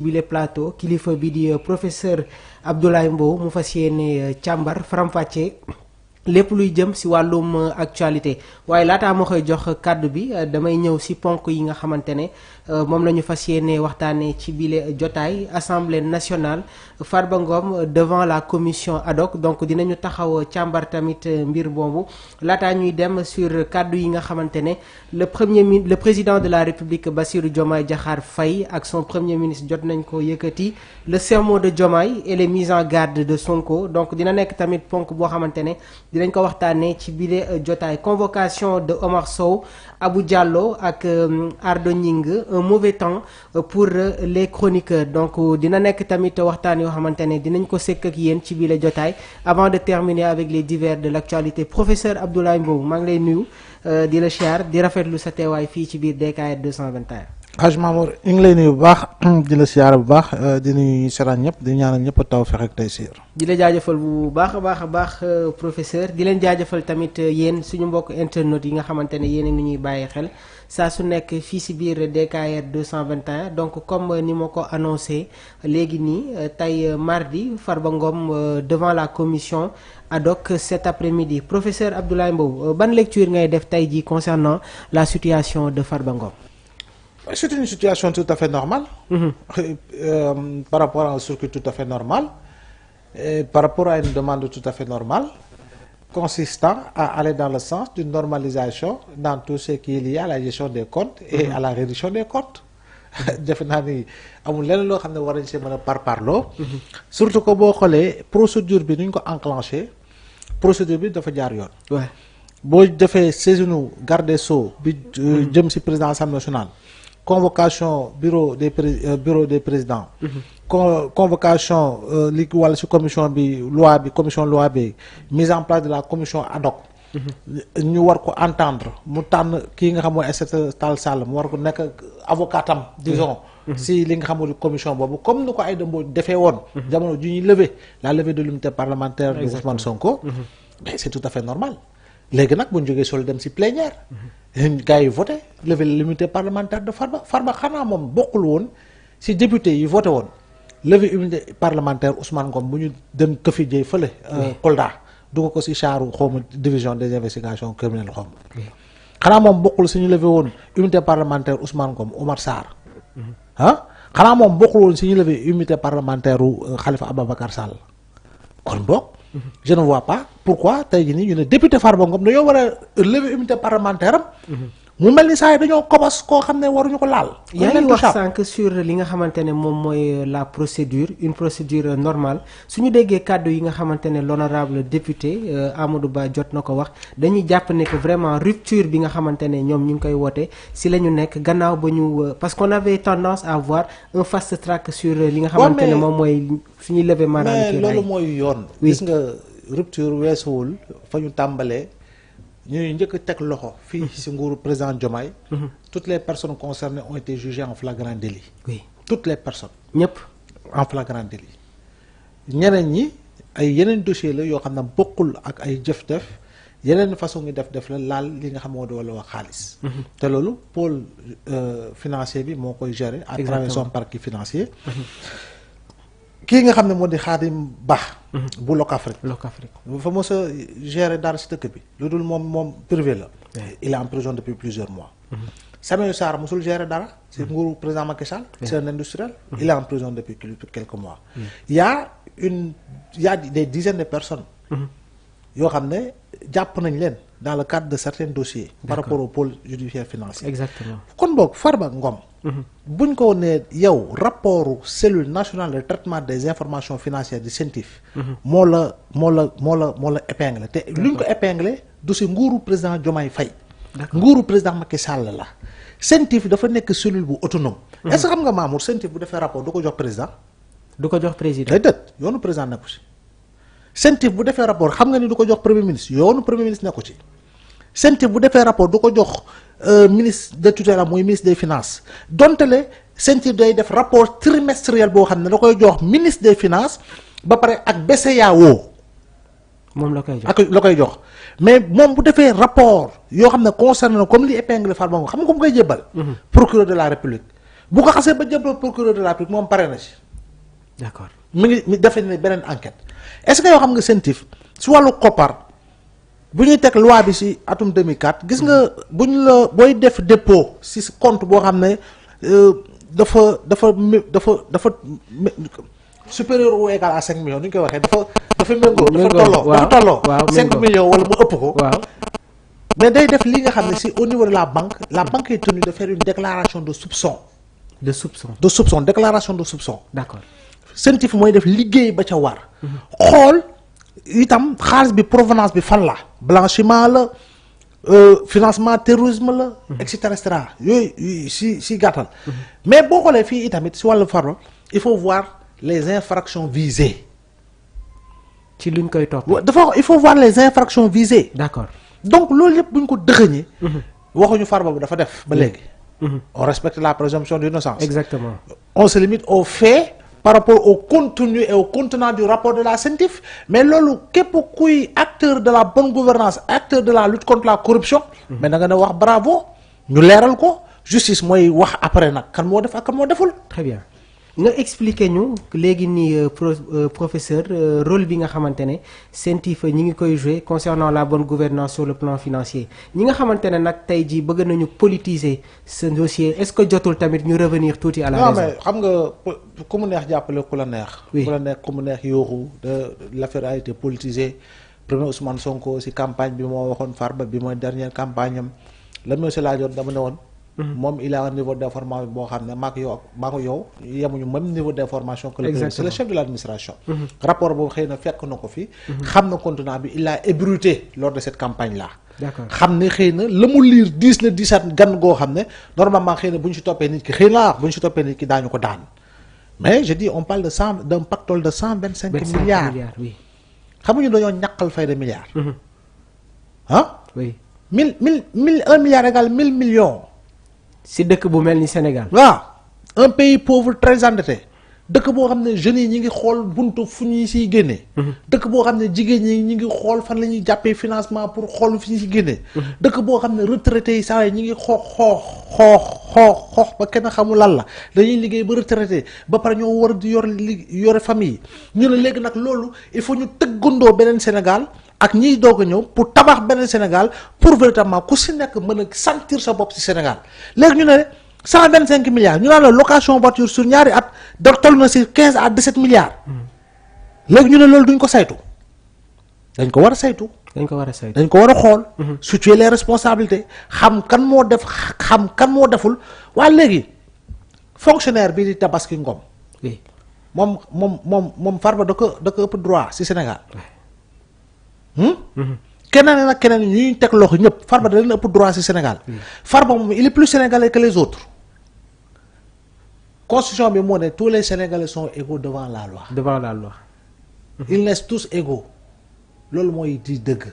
bile plateau kilifa bi di professeur Abdoulaye Mbow mu fas yéene càmbar faram-fàccee lépp luy jëm ci wàllum actualité waaye laataa ma koy jox kàddu bi damay ñëw ci ponk yi nga xamante ne moom la ñu fas yéene waxtaanee ci bile jotaay assemblée nationale Farba Ngom devant la commission ad hoc donc dinañu taxaw càmbar tamit mbir boobu laataa ñuy dem sur kàddu yi nga xamante ne le président de la République Bassirou Diomaye Diakhar Faye ak son premier ministre jot nañ ko yëkkati le sermon de Diomaye et les mises en garde de Sonko donc dina nekk tamit ponk boo xamante ne dinañ ko waxtaanee ci bile jotaay convocation de Omar Sow Abou Diallo ak Ardo Gningue un mauvais temps pour les chroniqueurs donc dina nekk tamit waxtaan yoo xamante ne dinañ ko sekk ak yéen ci bile jotaay avant de terminer avec les divers de l'actualité professeur Abdoulaye Mbow maa ngi lay nuyu di la siyaar di rafetlu sa teewaay fii ci biir DKR 221. Haj Mamour ñu ngi lay nuyu bu baax di la siyaare bu baax di nuyu seraan ñëpp di ñaanal ñëpp tawfeex ak taysiir. di la jaajëfal bu baax a baax professeur di leen jaajëfal tamit yéen suñu mbokk internautes yi nga xamante ne yéen a ngi ñuy bàyyi xel saa su nekk fii si biir DKR 221 donc comme ni ma ko annoncé léegi nii tey mardi Farba Ngom devant la commission ad hoc cet après-midi professeur Abdoulaye Mbow ban lecture ngay def tey jii concernant la situation de Farba Ngom. C'est une situation tout à fait normale. Par rapport à un circuit tout à fait normal, et par rapport à une demande tout à fait normale, consistant à aller dans le sens d'une normalisation dans tout ce qui est lié à la gestion des comptes et à la réduction des comptes. defe naa ni amul leneen loo xam ne war nañ see mën a parparloo. Surtout que boo xoolee procédure bi nuñ ko enclenché procédure bi dafa jaar yoon. boo defee saisinu garde des Sceaux bi jëm ci président Assemblée nationale. Convocation bureau des présidents. Convocation li wàll ci commission bi commission loi bi mise en place de la commission ad hoc. ñu war ko entendre mu tànn kii nga xam mooy Aïssata Tall Sall mu war ko nekk avocatam disons si li nga xam mooy commission boobu comme ni ko Aïda Mbodj defee woon. jamono ju ñuy lever la levée de l'immunité parlementaire de Ousmane Sonko. mais c'est tout à fait normal. léegi nag bu ñu jógee sol dem ci plénière. gars yi voté lever l'immunité parlementaire de Farba xanaa moom bokkul woon ci député yi voté woon lever l'immunité parlementaire Ousmane Ngom bu ñu dem këfi jëy fële. Kolda dugg ko ci chaaru xawma division des investigations criminelles xawma xanaa moom bokkul ci ñu lever woon immunité parlementaire Ousmane Ngom Omar Sarr. xanaa moom bokkul woon ci ñu lever immunité parlementaire Khalifa Ababacar Sall kon boog. Je ne vois pas pourquoi tey jii nii ñu ne député Farba Ngom dañoo war a lever immunité parlementaire am. mu mel ni saa yi dañoo kobos koo xam ne waruñu ko laal. yaa ngi wax sànq sur li nga xamante ne moom mooy la procédure une procédure normale suñu déggee kàddu yi nga xamante ne l'honorable député Amadou Ba jot na ko wax dañuy jàpp ne que vraiment rupture bi nga xamante ne ñoom ñu ngi koy woote si la ñu nekk gannaaw ba ñu parce qu'on avait tendance à avoir un fast track sur li nga xamante ne moom mooy suñuy lever maanaam. mais loolu mooy yoon. gis nga rupture weesuwul fa ñu tàmbalee. ñuy njëkk a teg loxo fii ci nguuru président Diomaye. toutes les personnes concernées ont été jugées en flagrant délit. oui toutes les personnes. ñëpp en flagrant délit. ñeneen ñi ay yeneen dossier la yoo xam ne bokkul ak ay jëf-def yeneen façon ngi def la laal li nga xam moo di wala wax xaalis. te loolu pôle financier bi moo koy gérer. à travers son parquet financier. kii nga xam ne moo di Khadim Ba. bu Locafrique. fa mos a gérer dara ci dëkk bi. lu dul moom privé la. il est en prison depuis plusieurs mois. Samuel Sarr mosul gérer dara. ci nguuru président Macky Sall. c'est un industriel. il est en prison depuis quelques mois. il y a des dizaines de personnes. yoo xam ne jàpp nañ leen dans le cadre de certains dossiers. par rapport au pôle judiciaire financier. exactement kon boog Farba Ngom. buñ ko nee yow rapportu cellule nationale de traitement des informations financières du CENTIF. moo la épinglé te luñ ko épinglé du ci nguuru président Diomaye Faye. nguuru président Macky Sall la. CENTIF dafa nekk cellule bu autonome. est-ce que xam nga Mamour CENTIF bu defee rapport du ko jox président. du ko jox président déedéet yoonu président nekku ci. CENTIF bu defee rapport xam nga ni du ko jox premier ministre yoonu premier ministre nekku ci. CENTIF bu defee rapport du ko jox ministre de tutelle mooy ministre des finances donte le CENTIF day def rapport trimestriel boo xam ne da koy jox ministre des finances ba pare ak BCEAO. moom la koy jox ak la koy jox mais moom bu defee rapport yoo xam ne concerné na comme li épingle Farba Ngom xam nga ko mu koy jébbal. procureur de la République bu ko xasee ba jëbal procureur de la République moom pare na ci. d'accord mi defee ne beneen enquête est-ce que yoo xam nga CENTIF si wàllu koppar bu ñuy teg loi bi si atum 2004 gis nga bu ñu la booy def dépôt si compte boo xam ne dafa supérieur ou égal à 5 millions ni ñu koy waxee dafa méngoo dafa tolloo 5 millions wala mu ëpp ko. waaw mais day def li nga xam ne si au niveau de la banque est tenue de faire une déclaration de soupçon. Déclaration de soupçon. D'accord. CENTIF mooy def liggéey ba ca war. xool itam xaalis bi provenance bi fan la. blanchiment la financement terrorisme la. et cetera yooyu si gàttal. mais boo xoolee fii itamit si wàllu farlo il faut voir les infractions visées. ci luñ koy topp. il faut voir les infractions visées. D'accord. donc loolu yëpp bu ñu ko dëxëñee. waxuñu Farba bu dafa def ba léegi. on respecte la présomption d'innocence. Exactement. On se limite aux faits par rapport au contenu et au contenant du rapport de la CENTIF mais loolu képp kuy acteur de la bonne gouvernance acteur de la lutte contre la corruption. mais da nga ne wax bravo ñu leeral ko justice mooy wax après nag kan moo def ak kan moo deful. Très bien nga expliquer ñu léegi nii professeur rôle bi nga xamante ne CENTIF ñi ngi koy jouer concernant la bonne gouvernance sur le plan financier ñi nga xamante ne nag tey jii bëgg nañu politiser ce dossier est-ce que jotul tamit ñu revenir tuuti à la raison. non mais xam nga ku mu neex jàppale ku la neex. oui ku la neex ku mu neex yooxu l'affaire a été politisée premier Ousmane Sonko si campagne bi moo waxoon Farba bi mooy dernière campagne am lan mooy si laajoon dama ne woon. moom il a un niveau d'information boo xam ne maa ko yow yemuñu même niveau d'information que c'est le chef de l'administration. rapport boobu xëy na fekk na ko fi. xam na contenant bi il a ébruité lors de cette campagne là. D'accord. xam ne xëy na la mu liir 10 na 17 gan goo xam ne normalement xëy na bu ñu si toppee nit ki xëy na bu ñu si toppee nit ki daañu ko daan mais je dis on parle de d'un pactole de 125 milliards. Oui. xamuñu dañoo ñàkkal fay de milliards. ah. oui 1 milliard égale 1000 millions. si dëkk bu mel ni Sénégal. waaw un pays pauvre très endetté dëkk boo xam ne jeunes yi ñi ngi xool buntu fu ñuy siy génnee. dëkk boo xam ne jigéen ñi ñi ngi xool fan la ñuy jàppee financement pour xool fi ñu si génnee. dëkk boo xam ne retraités yi saa yi ñi ngi xoox ba kenn xamul lan la dañuy liggéey ba retraité ba pare ñoo war di yore famille ñu ne léegi nag loolu il faut ñu tëggandoo beneen Sénégal. ak ñiy doog a ñëw pour tabax benn Sénégal pour véritablement ku si nekk mën a sentir sa bopp ci Sénégal léegi ñu ne 125 milliards ñu naan la location voiture sur ñaari at da toll na ci 15 à 17 milliards. léegi ñu ne loolu duñ ko saytu. dañ ko war a saytu. dañ ko war a saytu dañ ko war a xool. situer les responsabilités xam kan moo def xam kan moo deful waaye léegi fonctionnaire bi di Tabaski Ngom. oui moom Farba da ko ëpp droit ci Sénégal. keneen nag keneen ñuy teg loxo ñëpp Farba da leen ëpp droit ci Sénégal. Farba moom il est plus sénégalais que les autres. constitution bi moo ne tous les sénégalais sont égaux devant la loi. devant la loi. ils naissent tous égaux loolu mooy di dëgg.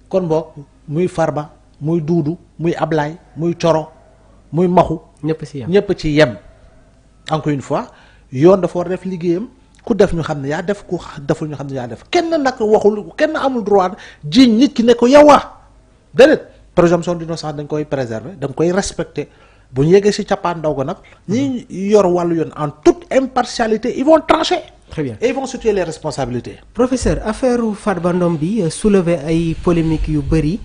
kon boog muy Farba muy Duudu muy Ablaye muy Coro muy Maxu. ñëpp ci yem. encore une fois yoon dafa war a def liggéeyam. ku def ñu xam ne yaa def ku deful ñu xam ne yaa def kenn nag waxul kenn amul droit ji nit ki ne ko yow déedéet présomption d'innocence dañ koy préserver dañ koy respecter bu ñu yeggee ci cappaandaw ga nag ñi yor wàllu yoon en toute impartialité ils vont trancher. Très bien. Et ils vont situer les responsabilités. Professeur affaire Farba Ngom bi soulever ay polémiques yu bëri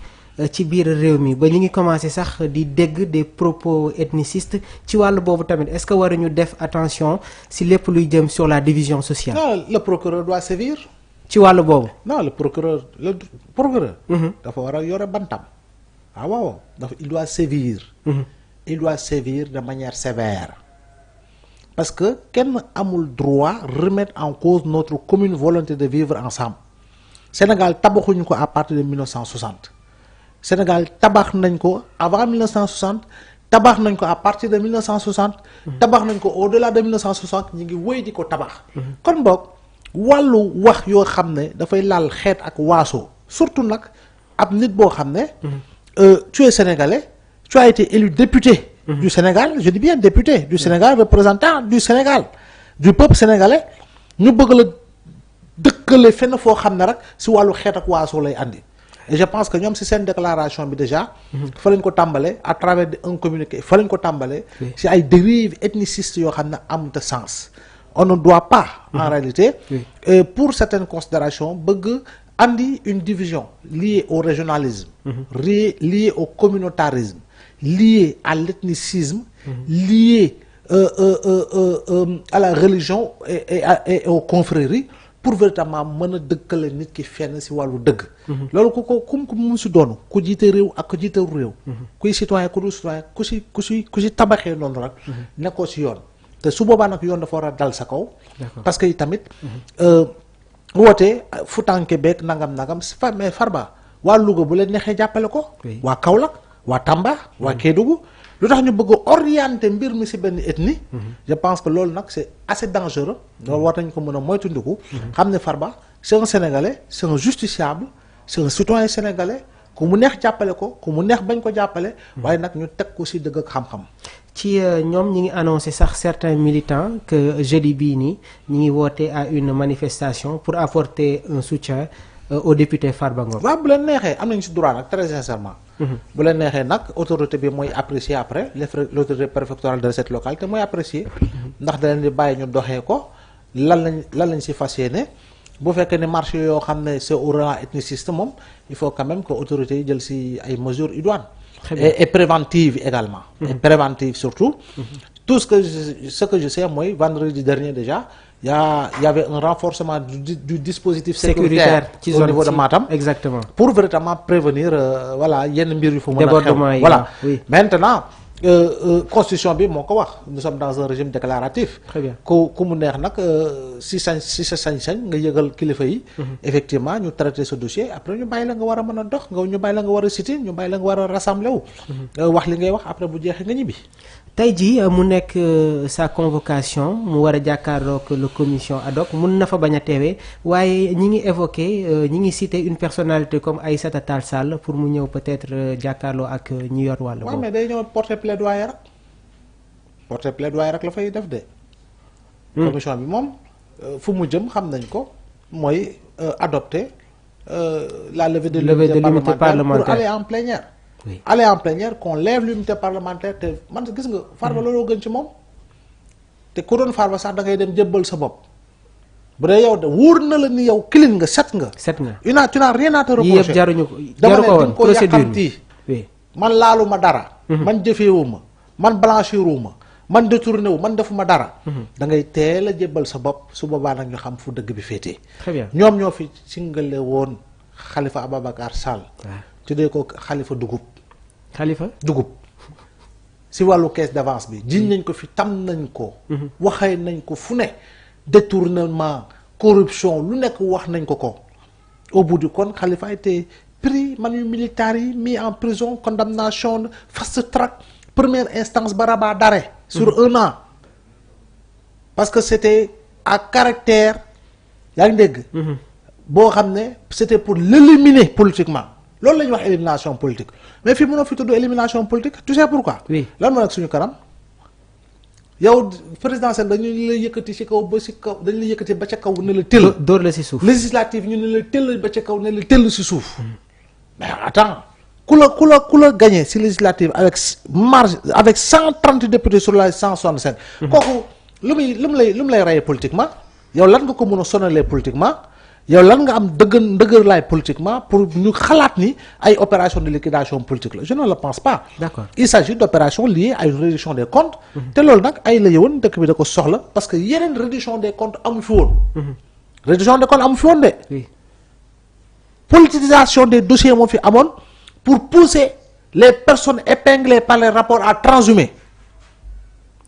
ci biir réew mi ba ñu ngi commencé sax di dégg des propos ethnicistes ci wàllu boobu tamit est-ce que waruñu def attention si lépp luy jëm sur la division sociale. Non, le procureur doit sévir. ci wàllu boobu. Non, le procureur dafa war a yore bantam. Ah waaw il doit sévir. Il doit sévir de manière sévère. Parce que kenn amul droit remettre en cause notre commune volonté de vivre ensemble. Sénégal tabaxuñu ko à partir de 1960. Sénégal tabax nañ ko avant 1960 tabax nañ ko à partir de 1960. tabax nañ ko au-delà de 1960 ñu ngi wéy di ko tabax. kon boog wàllu wax yoo xam ne dafay laal xeet ak waaso surtout nag ab nit boo xam ne. Tu es sénégalais tu as été élu député. Du Sénégal je dis bien député du Sénégal représentant du Sénégal du peuple sénégalais ñu bëgg la dëkkale fenn foo xam ne rek si wàllu xeet ak waaso lay andi. et je pense que ñoom si seen déclaration bi déjà fa lañ ko tàmbale à travers un communiqué fa lañ ko tàmbale si ay dérives ethnicistes yoo xam ne amut sens. On ne doit pas en réalité pour certaines considérations bëgg andi une division liée au régionalisme liée au communautarisme liée à l'ethnicisme liée à la religion et aux confréries pour véritablement mën a dëkkale nit ki fenn si wàllu dëgg. loolu ku mu si doonu ku jiite réew ak ku jiite réew. kuy citoyen ku dul citoyen ku si tabaxee noonu rek. nekkoo si yoon te su boobaa nag yoon dafa war a dal sa kaw. parce que tamit woote Futanke beeg nangam mais Farba waa Louga bu leen neexee jàppale ko. waa Kaolack waa Tamba waa Kédougou. lu tax ñu bëgg a orienter mbir mi ci benn ethnie. je pense que loolu nag c'est assez dangereux. loolu war nañu ko mën a moytandiku. xam ne Farba c'est un Sénégalais c'est un justiciable c'est un citoyen sénégalais ku mu neex jàppale ko ku mu neex bañ ko jàppale. waaye nag ñu teg ko ci dëgg ak xam-xam. ci ñoom ñi ngi annoncé sax certains militants que jeudi bii nii ñi ngi woote à une manifestation pour apporter un soutien au député Farba Ngom. waaw bu leen neexee am nañu ci droit nag très sincèrement. bu leen neexee nag autorité bi mooy apprécier après l'autorité préfectorale de cette localité mooy apprécier ndax da leen di bàyyi ñu doxee ko lan lañ ci fas yéene bu fekkee ne marché yoo xam ne c'est au rang ethniciste moom il faut quand même que autorités yi jël ci ay mesures idoines et préventives également et préventives surtout tout ce que je sais mooy vendredi dernier déjà y avait un renforcement du dispositif sécuritaire au niveau de Matam. Exactement. Pour véritablement prévenir voilà yenn mbir yu fa mën a débordement yi voilà oui. Maintenant constitution bi moo ko wax nous sommes dans un régime déclaratif. Très bien. ku mu neex nag si sa sañ-sañ nga yëgal kilifa yi. effectivement ñu traiter ce dossier après ñu bàyyi la nga war a mën a dox ñu bàyyi la nga war a citer ñu bàyyi la nga war a rassembler wu. wax li ngay wax après bu jeexee nga ñibbi. tey jii mu nekk sa convocation mu war a jàkkaarloog le commission ad hoc mun na fa bañ a teewee waaye ñi ngi évoqué ñi ngi cité une personnalité comme Aïssata Tall Sall pour mu ñëw peut-être jàkkaarloo ak ñi yor wàll boobu. waaw mais day ñëw porter plaidoyer rek la fay def de. commission bi moom fu mu jëm xam nañ ko mooy adopter la levée de l'immunité parlementaire pour aller en plénière. Oui. Aller en plénière qu'on lève l'immunité parlementaire te man gis nga Farba looloo gën ci moom te ku doon Farba sax da ngay dem jëbbal sa bopp bu dee yow de wóor na la ni yow clean nga set nga. tu n'as rien à te reprocher. yii yëpp jaru ko woon procédure bi oui. man laaluma dara. man jëfeewuma man blanchiruma man détourné wu man defuma dara. da ngay teel a jëbbal sa bopp su boobaa nag ñu xam fu dëgg bi féetee. Très bien. ñoom ñoo fi singale woon Khalifa Ababacar Sall. tuddee ko Khalifa dugub si wàllu caisse d'avance bi jiñ nañ ko fi tam nañ ko waxee nañ ko fu ne détournement corruption lu nekk wax nañ ko au bout du compte Khalifa a été pris manu militaire yi mis en prison condamnation fast track première instance ba rabat d'arrêt sur 1 an parce que c'était à caractère yaa ngi dégg boo xam ne c'était pour l'éliminer politiquement loolu la ñuy wax élimination politique mais fii mënoo fi tudd élimination politique tu sais pourquoi. oui lan moo nekk suñu kanam yow présidentielle dañu la yëkkati ci kaw ba ci kaw dañu la yëkkati ba ca kaw ne la tëll. dóor la ci suuf. législative ñu ne la tëll ba ca kaw ne la tëll ci suuf. mais attends ku la gagné ci législative avec marge avec 130 députés sur la 165. kooku lu mu lay rayé politiquement yow lan nga ko mën a sonalee politiquement. yow lan nga am dëgër laay politiquement pour ñu xalaat ni ay opération de liquidation politique la je ne le pense pas. D'accord. Il s'agit d'opérations liées à une réduction des comptes. te loolu nag ay la yëwoon dëkk bi da ko soxla parce que yeneen réduction des comptes amu fi woon. réduction des comptes amu fi woon de. oui. politisation des dossiers moo fi amoon pour pousser les personnes épinglées par les rapports à transhumé.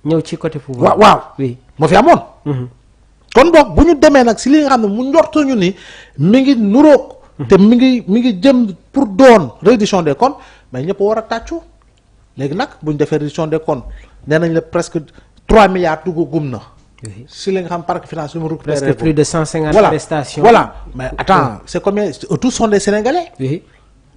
ñëw ci côté pouvoir. waaw oui moo fi amoon. kon donc bu ñu demee nag si li nga xam ne mu njortuñu ni mi ngi nuroog. te mi ngi jëm pour doon reddition des comptes mais ñëpp war a tàccu léegi nag bu ñu defee reddition des comptes nee nañ la presque 3 milliards dugg na. si li nga xam parc financier mu récupéré presque plus de 150 arrestations. voilà mais attends c'est combien tous sont des Sénégalais. oui.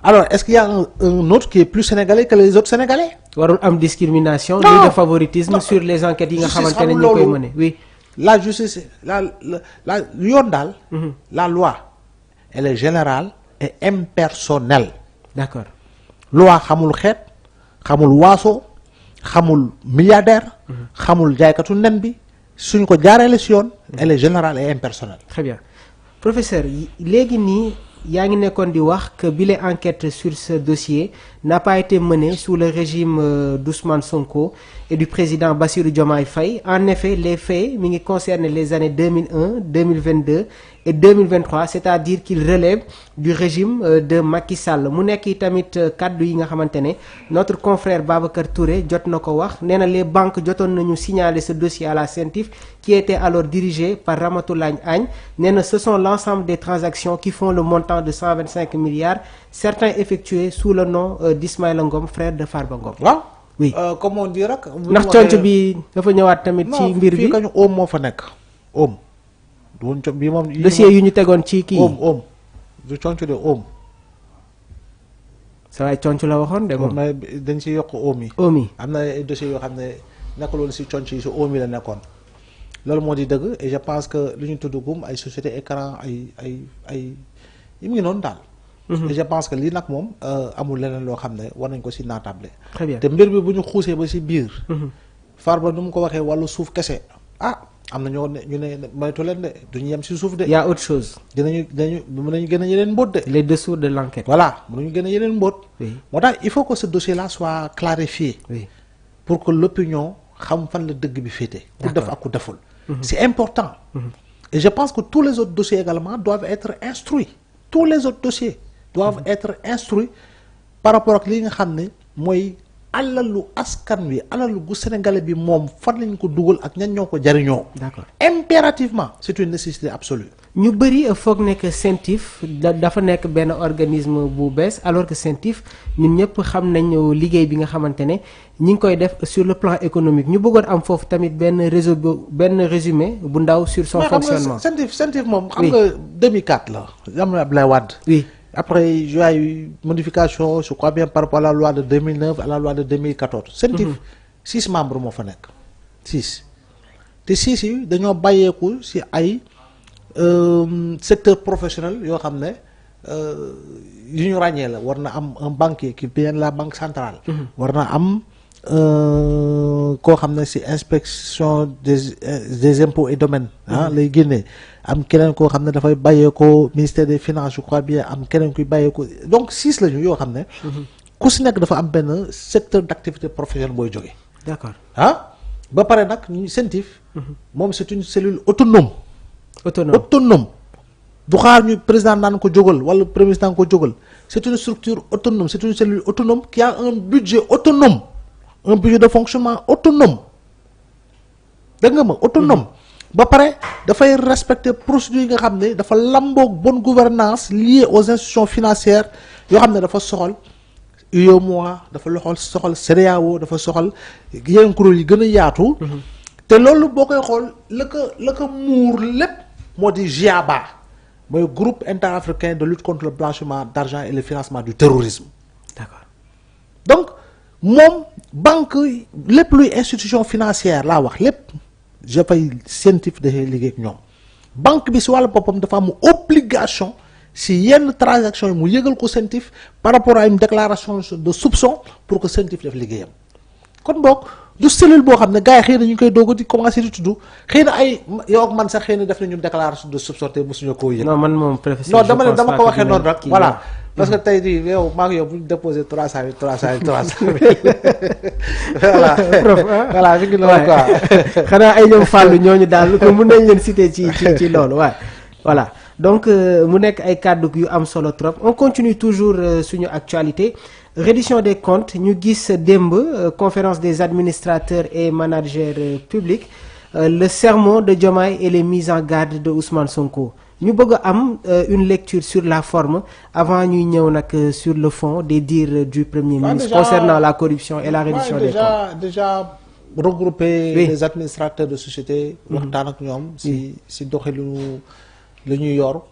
alors est-ce qu'il y a un autre qui est plus sénégalais que les autres Sénégalais. warul am discrimination. non ni de favoritisme sur les enquêtes yi nga xamante ne ñu koy mëne oui. la justice la yoon daal. la loi elle est générale et impersonnel. D'accord. Loi xamul xeet xamul waaso xamul milliardaire xamul jaaykatu nen bi suñ ko jaareele si yoon elle est générale et impersonnelle. Très bien professeur léegi nii yaa ngi nekkoon di wax que bile enquête sur ce dossier n'a pas été menée sous le régime d'Ousmane Sonko et du président Bassirou Diomaye Faye. En effet, les faits mi ngi concernent les années 2001, 2022 et 2023, c'est-à-dire qu'il relève du régime de Macky Sall. Mu nekk tamit kaddu yi nga xamante ne notre confrère Babacar Touré jot na ko wax nee na les banques jotoon nañu signaler ce dossier à la CENTIF qui était alors dirigée par Ramatoulaye Agne. Nee na ce sont l'ensemble des transactions qui font le montant de 125 milliards, certains effectués sous le nom d'Ismaïla Ngom, frère de Farba Ngom. waaw. Oui comme on dit rek. ndax conc bi dafa ñëwaat tamit ci mbir bi fii kañu oom moo fa nekk oom. du woon bi moom dossier yu ñu tegoon ci kii oom du conc de oom. sa waay conc la waxoon de moom. mais dañ ci yokk oom yi. oom yi am na ay dossiers yoo xam ne nekkul woon si conc yi si oom yi la nekkoon. loolu moo di dëgg et je pense que lu ñu tudd gum ay société écran ay yi mu ngi noonu daal. et je pense que lii nag moom amul leneen loo xam ne war nañ ko si naatable. très bien te mbir bi bu ñu xuusee ba si biir. Farba nu mu ko waxee wàllu suuf kese am na ñoo ne ñu ne moytu leen de duñu yem si suuf de. y a autre chose. mën nañu gën a yeneen mbóot de. les dessous de l'enquête. voilà mën nañu gën a yeneen mbóot. oui moo tax il faut que ce dossier là soit clarifié. oui pour que l'opinion xam fan la dëgg bi féete. ku def ak ku deful. c'est important. Et je pense que tous les autres dossiers également doivent être instruits. Tous les autres dossiers doivent être instruits par rapport ak li nga xam ne mooy alalu askan wi alalu gu sénégalais bi moom fan lañ ko dugal ak ñan ñoo ko jariñoo. d'accord impérativement c'est une nécessité absolue. ñu bëri foog nekk CENTIF dafa nekk benn organisme bu bees alors que CENTIF ñun ñëpp xam nañ liggéey bi nga xamante ne ñi ngi koy def sur le plan économique ñu bëggoon am foofu tamit benn résumé bu ndaw sur son fonctionnement. CENTIF moom xam nga 2004 la jamono Abdoulaye Wade. oui après il y a eu modification je crois bien par rapport à la loi de 2009 à la loi de 2014. CENTIF 6 membres moo fa nekk 6 te 6 yi dañoo bàyyeeku ci ay secteur professionnel yoo xam ne yu ñu ràññee la war na am un banquier qui vient de la banque centrale. war na am koo xam ne ci inspection des impôts et domaines. lay génnee am keneen koo xam ne dafay bàyyeekoo ministère des finances je crois bien am keneen kuy bàyyeekoo donc 6 lañu yoo xam ne. ku ci nekk dafa am benn secteur d'activité professionnelle booy jógee. d'accord ba pare nag ñu CENTIF. moom c'est une cellule autonome. autonome du xaar ñu président naan ko jógal wala premier ministre naan ko jógal c'est une structure autonome c'est une cellule autonome qui a un budget autonome un budget de fonctionnement autonome dégg nga ma autonome ba pare dafay respecter procédures yi nga xam ne dafa lamboog bonne gouvernance liée aux institutions financières yoo xam ne dafa soxal UEMOA dafa soxal CEDEAO dafa soxal yeneen kuréel yi gën a yaatu te loolu boo koy xool la ko muur lépp moo di GIABA mooy groupe interafricain de lutte contre le blanchiment d'argent et le financement du terrorisme. d'accord donc moom banque lépp luy institution financière laa wax lépp je fay CENTIF dafay liggéey ak ñoom banque bi si wàllu boppam dafa am obligation si yenn transaction yi mu yëgal ko CENTIF par rapport à une déclaration de soupçon pour que CENTIF def liggéeyam kon boog du cellule boo xam ne gars yi xëy na ñu ngi koy doog di commencer di tudd xëy na ay yow ak man sax xëy na def nañu déclaration de soupçon te mosuñu koo yëg. non man moom professeur non dama ko waxee noonu rek voilà. parce que tey jii yow maa ngi yow bu ñu déposé 300 voilà mi ngi noonu quoi. xanaa ay ñoom Fallou ñooñu daal ko mën nañ leen citer ci loolu waaw voilà. donc mu nekk ay kàddu yu am solo trop on continue toujours suñu actualité reddition des comptes ñu gis démb conférence des administrateurs et managers publics le sermon de Diomaye et les mises en garde de Ousmane Sonko ñu bëgg a am une lecture sur la forme avant ñuy ñëw nag sur le fond des dires du premier ministre concernant la corruption et la reddition des comptes. déjà regrouper les administrateurs de société waxtaan ak ñoom si doxalinu lu ñuy yor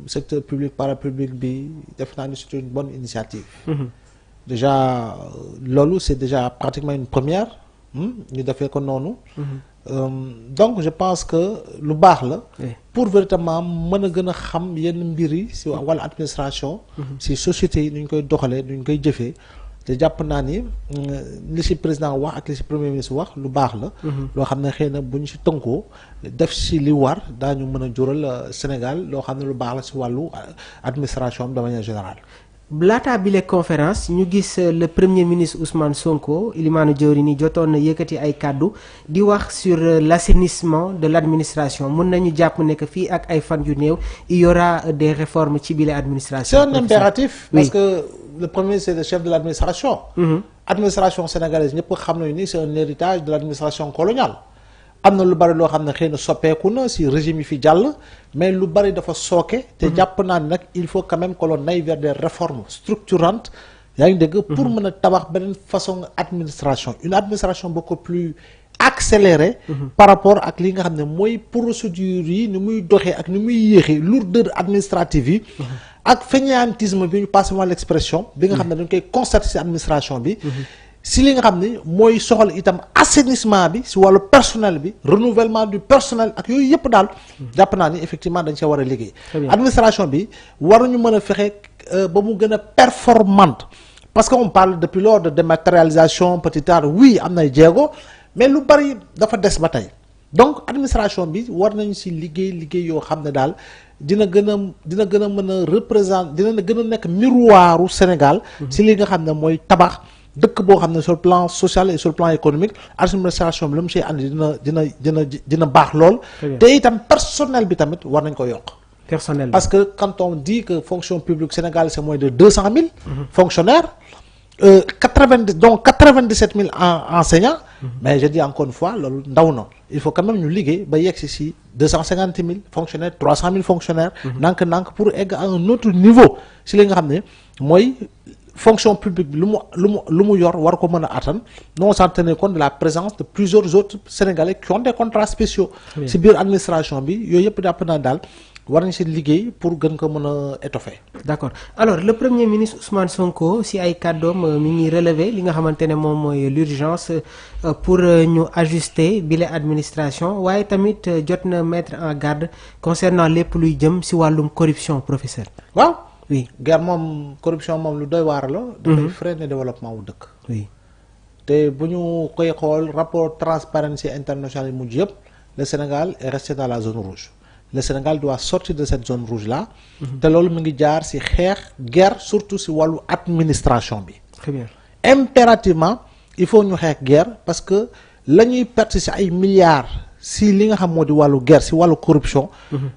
secteur public parapublic bi def naa ni c'est une bonne initiative. déjà loolu c'est déjà pratiquement une première ñu defee ko noonu. donc je pense que lu baax la. pour véritablement mën a gën a xam yenn mbir yi si wàllu administration. si société yi nu ñu koy doxalee nu ñu koy jëfee. te jàpp naa ni li ci président wax ak li ci premier ministre wax lu baax la. loo xam ne xëy na bu ñu ci tënkoo def ci li war daañu mën a jural Sénégal loo xam ne lu baax la ci wàllu administration de manière générale. laataa bile conférence ñu gis le premier ministre Ousmane Sonko Ilimanu Diawrigne jotoon na yëkkati ay kàddu di wax sur l'assainissement de l'administration mën nañu jàpp ne que fii ak ay fan yu néew il y aura des réformes ci bile administration. c'est un impératif parce que le premier c'est le chef de l'administration. Administration sénégalaise ñëpp xam nañu ni c'est un héritage de l'administration coloniale. am na lu bari loo xam ne xëy na soppeeku na ci régime yi fi jàll mais lu bari dafa sooke. te jàpp naa ne nag il faut quand même que l'on aille vers des réformes structurantes yaa ngi dégg. pour mën a tabax beneen façon administration une administration beaucoup plus accélérée. par rapport ak li nga xam ne mooy procédures yi ni muy doxee ak ni muy yéexee lourdeur administrative yi. ak fainéantisme bi ñu passez-moi l'expression bi nga xam ne dañ koy constater ci administration bi. si li nga xam ne mooy soxal itam assainissement bi si wàllu personnel bi renouvellement du personnel ak yooyu yëpp daal jàpp naa ni effectivement dañ see war a liggéey administration bi waruñu mën a fexe ba mu gën a performante parce que on parle depuis lors de dématérialisation petit à oui am nay jéego mais lu bari dafa des ba tey donc administration bi war nañu si liggéey yoo xam ne daal dina gën a mën a représenter dina gën a nekk miroiru Sénégal si li nga xam ne mooy tabax dëkk boo xam ne sur le plan social et sur le plan économique administration bi lu mu see andi dina baax lool. te itam personnel bi tamit war nañ ko yokk. personnel parce que quand on dit que fonction publique Sénégal c'est moins de 200 000 fonctionnaires 97 000 enseignants. mais je dis encore une fois loolu ndaw na il faut quand même ñu liggéey ba yegg si 250 000 fonctionnaires 300 000 fonctionnaires. ndànk pour egg à un autre niveau si li nga xam ne mooy. fonction publique bi lu mu yor war ko mën a attan non sans tenir compte de la présence de plusieurs autres Sénégalais qui ont des contrats spéciaux ci biir administration bi yooyu yëpp jàpp naa daal war nañ ci liggéey pour gën ko mën a étoffer. d'accord alors le premier ministre Ousmane Sonko ci ay kàddoom mi ngi relever li nga xamante ne moom mooy l'urgence pour ñu ajuster bile administration waaye tamit jot na mettre en garde concernant lépp luy jëm ci wàllum corruption professeur. waaw. oui guerre moom corruption moom lu doy waar la. dafay freiner développement wu dëkk. oui te bu ñu koy xool rapport Transparency International yi mujj yëpp le Sénégal est resté dans la zone rouge le Sénégal doit sortir de cette zone rouge là. te loolu mu ngi jaar ci xeex guerre surtout ci wàllu administration bi. très bien impérativement il faut ñu xeex guerre parce que la ñuy perte ci ay milliards ci li nga xam moo di wàllu guerre ci wàllu corruption.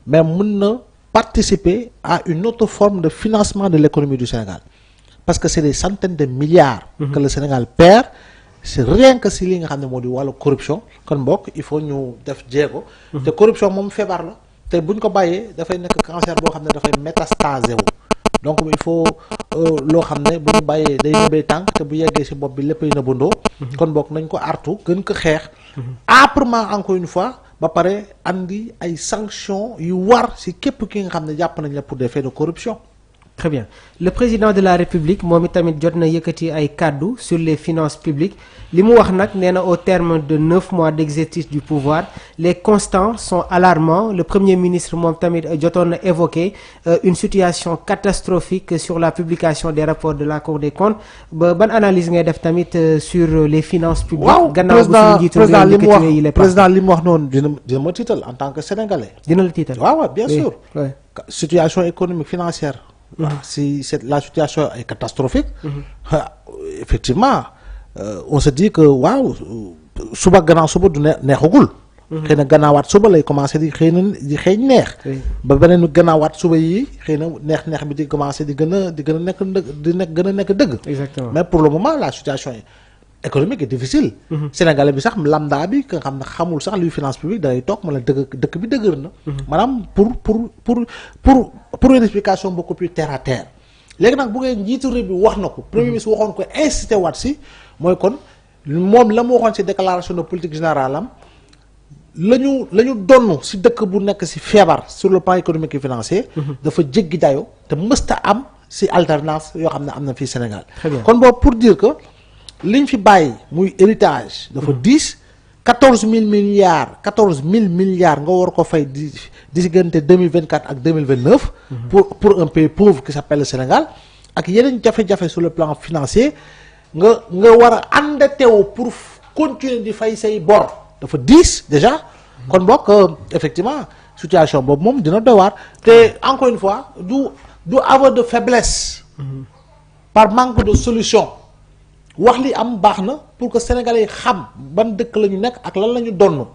mais mën na. participer à une autre forme de financement de l'économie du Sénégal parce que c'est des centaines de milliards que le Sénégal perd c'est rien que si li nga xam ne moo di wàllu corruption kon mbokk il faut ñu def jéego te corruption moom feebar la te buñ ko bàyyee dafay nekk cancer boo xam ne dafay métastasé wu donc il faut loo xam ne bu ñu bàyyee day nëbee tànk te bu yeggee ci bopp bi léppay nëbandoo kon mbokk nañ ko artu gën ko xeex âprement encore une fois ba pare andi ay sanctions yu war ci képp ki nga xam ne jàpp nañ la pour des faits de corruption. très bien le président de la République moom itamit jot na yëkkati ay kàddu sur les finances publiques li mu wax nag nee na au terme de 9 mois d'exercice du pouvoir les constats sont alarmants le premier ministre moom tamit jotoon na évoquer une situation catastrophique sur la publication des rapports de la Cour des comptes ba ban analyse ngay def tamit sur les finances publiques. waaw gannaaw bu suñu njiitu réew yi président li mu wax noonu dina ma tiital en tant que sénégalais. dina la tiital waaw bien sûr. oui situation économique financière. si la situation est catastrophique. Effectivement on se dit que waaw suba gannaaw suba du neexagul. xëy na gannaawaat suba lay commencer di xeeñ neex. ba beneen gannaawaat suba yi xëy na neex bi di commencer di gën a nekk dëgg. exactement mais pour le moment la situation économique est difficile. Sénégalais bi sax lambda bi nga xam ne xamul sax luy finance publique day toog ma la dëkk bi dëgër na. maanaam pour une explication beaucoup plus terre à terre. léegi nag bu ngeen njiitu réew bi wax na ko. premier ministre waxoon ko incité waat si mooy kon moom la mu waxoon si déclaration de politique générale am la ñu donn si dëkk bu nekk si feebar sur le plan économique et financier. dafa jéggi dayo te mësta am si alternance yoo xam ne am na fii Sénégal. kon boobu pour dire que liñ fi bàyyi muy héritage dafa diis 14 000 milliards nga war ko fay di diggante 2024 ak 2029. pour un pays pauvre qui s'appelle le Sénégal ak yeneen jafe-jafe sur le plan financier nga war a endetté wu pour continuer di fay say bor dafa 10 déjà. kon bokk effectivement situation boobu moom dina doy waar te encore une fois du aveu de faiblesse. par manque de solution. wax li am baax na pour que sénégalais yi xam ban dëkk la ñu nekk ak lan la ñu donn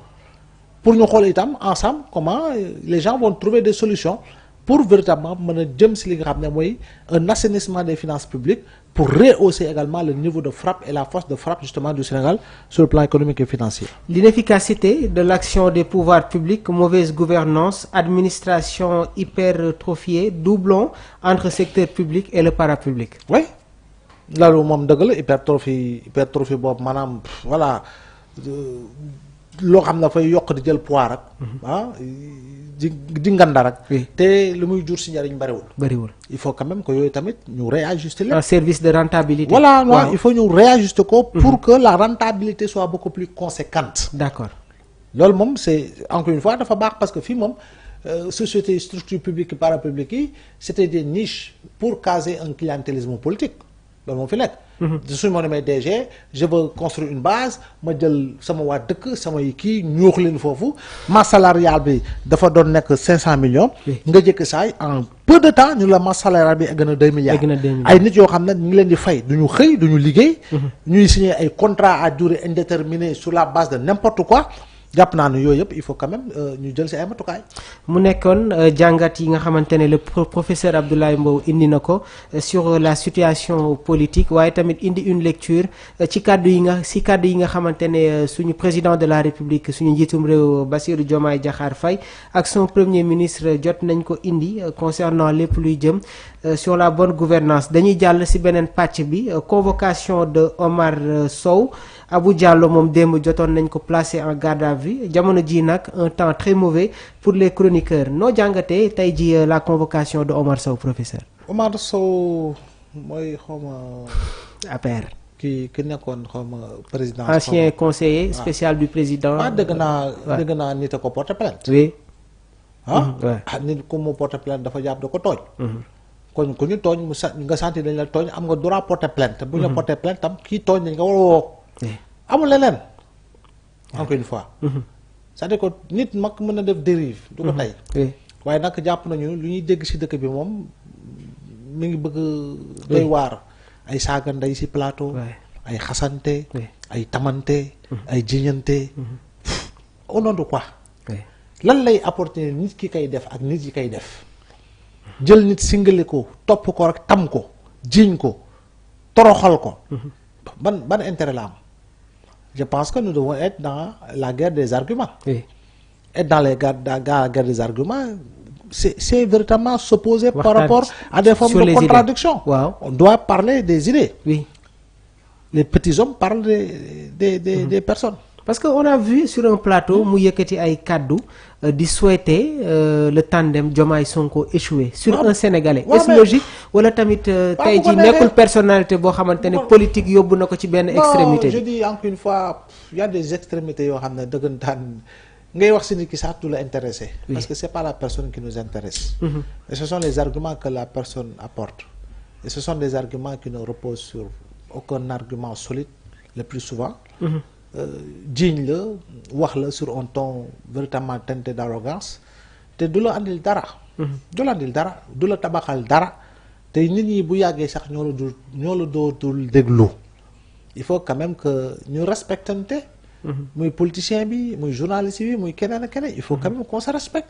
pour ñu xool itam ensemble comment les gens vont trouver des solutions pour véritablement mën a jëm si li nga xam ne mooy un assainissement des finances publiques pour rehausser également le niveau de frappe et la force de frappe justement du Sénégal sur le plan économique et financier. L'inefficacité de l'action des pouvoirs publics, mauvaise gouvernance, administration hypertrophiée, doublon entre secteur public et le parapublic. Oui. loolu moom dëgg la hypertrophie boobu maanaam voilà loo xam ne dafay yokk di jël poids rek. di nganda rek. te lu muy jur si njariñ bariwul. il faut quand même que yooyu tamit ñu réajuster leen. un service de rentabilité. voilà non il faut ñu réajuster ko. pour que la rentabilité soit beaucoup plus conséquente. d'accord loolu moom c'est encore une fois dafa baax parce que fii moom société structure publique parapublique yi c'était des niches pour caser un clientélisme politique. loolu moom fi nekk. suñu moo demee DG je veux construire une base ma jël sama waa dëkk samay kii ñoox leen foofu masse salariale bi dafa doon nekk 500 millions. nga jëkk saay en peu de temps ñu la masse salariale bi egg na 2 milliards. ay nit yoo xam ne ñu ngi leen di fay du ñu xëy du ñu liggéey. ñuy signer ay contrat à durée indéterminée sur la base de n'importe quoi. jàpp naa ne yooyu yëpp il faut quand même ñu jël ci ay matukaay. mu nekkoon jàngat yi nga xamante ne le professeur Abdoulaye Mbow indi na ko sur la situation politique waaye tamit indi une lecture ci kàddu yi nga xamante ne suñu président de la République suñu njiitum réew Bassirou Diomaye Diakhar Faye ak son premier ministre jot nañ ko indi concernant lépp luy jëm sur la bonne gouvernance dañuy jàll ci beneen pàcc bi convocation de Omar Sow. Abou Diallo moom démb jotoon nañ ko placé en garde à vue jamono ji nag un temps très mauvais pour les chroniqueurs noo jàngatee tey ji la convocation de Omar Sow professeur. Omar Sow mooy xawma APR. ki nekkoon xawma président. ancien conseiller spécial du président. dëgg naa nit a ko porté plainte. oui. nit ku mu porté plainte dafa jàpp da ko tooñ. kon ku ñu tooñ nga santi dañ la tooñ am nga droit porter plainte bu ñu la porter plainte tam kii tooñ dañ nga war a woo amul leneen encore une fois c'est-à-dire que nit mag mën na def dérive du ko tey waaye nag jàpp nañu lu ñuy dégg ci dëkk bi moom mi ngi bëgg doy waar ay saaga ndey ci plateau ay xasante ay tamante ay jiñante au nom de quoi lan lay apporter nit ki kay def ak nit yi kay def jël nit singale ko topp ko rek tam ko jiiñ ko toroxal ko ban intérêt la am je pense que nous devons être dans la guerre des arguments être dans la guerre des arguments c'est véritablement s'opposer par rapport à des formes de contradiction on doit parler des idées les petits hommes parlent des personnes parce que on a vu sur un plateau mu yëkkati ay kaddu di souhaiter le tandem Diomaye Sonko échouer sur un Sénégalais est-ce logique wala tamit tey ji nekkul personnalité boo xamante ne politique yóbbu na ko ci benn extrémité je dis encore une fois il y a des extrémités yoo xam ne dëggantaan ngay wax si nit ki sax du la intéressé parce que c'est pas la personne qui nous intéresse et ce sont les arguments que la personne apporte et ce sont des arguments qui ne reposent sur aucun argument solide le plus souvent jiiñ la wax la sur un ton véritablement teinté d'arrogance te du la andil dara du la tabaxal dara te nit ñi bu yàggee sax ñoo la dootul déglu il faut quand même que ñu respectante muy politicien bi muy journaliste bi muy keneen ak keneen il faut quand même qu'on se respecte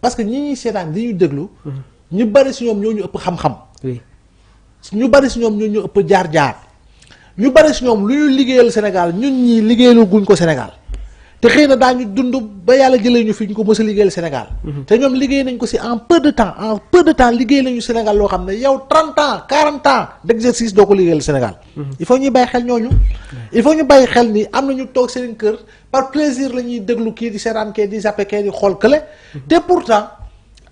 parce que ñi ñuy seetaan di ñu déglu ñu bari si ñoom ñoo ñu ëpp xam-xam ñu bari si ñoom ñoo ñu ëpp jaar-jaar ñu bari si ñoom lu ñu liggéeyal Sénégal ñun ñii liggéeyalu guñ ko Sénégal te xëy na daañu dund ba yàlla jëlee ñu fi ñu ko mës a liggéeyal Sénégal te ñoom liggéey nañ ko si en peu de temps liggéey nañu Sénégal loo xam ne yow 30 ans 40 ans d'exercice doo ko liggéeyal Sénégal il faut ñuy bàyyi xel ñooñu il faut ñu bàyyi xel ni am nañu toog seen kër par plaisir la ñuy déglu kii di seetaan kii di zappe kii di xool kële te pourtant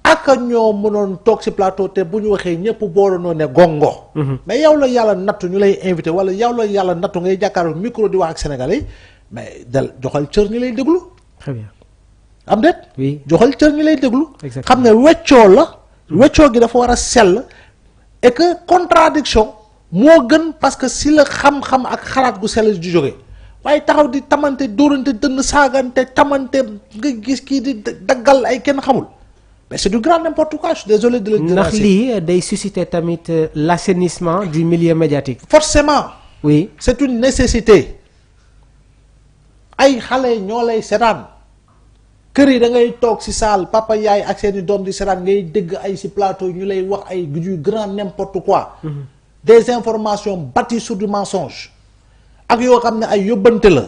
ak ñoo mënoon toog ci plateau te bu ñu waxee ñëpp boolonoo ne gongo mais yow la yàlla nattu ñu lay invité wala yow la yàlla nattu ngay jàkkaarloo micro di wax ak Sénégalais mais joxal cër ñi lay déglu. très bien. am déet. oui joxal cër ñi lay déglu. exactement xam ne weccoo la. weccoo gi dafa war a sell. et que contradiction moo gën parce que si la xam-xam ak xalaat gu sell di jóge waaye taxaw di tamante dóorante dënn saagante tamante nga gis kii di daggal ay kenn xamul mais c'est du grand n'importe quoi je suis désolé de le dire. ndax lii day susciter tamit l'assainissement du milieu médiatique. forcément. oui c'est une nécessité. ay xale ñoo lay seetaan kër yi da ngay toog ci salle papa yaay ak seeni doom di seetaan ngay dégg ay ci plateau ñu lay wax ay du grand n'importe quoi. des informations bâties sur du mensonge. ak yoo xam ne ay yóbbante la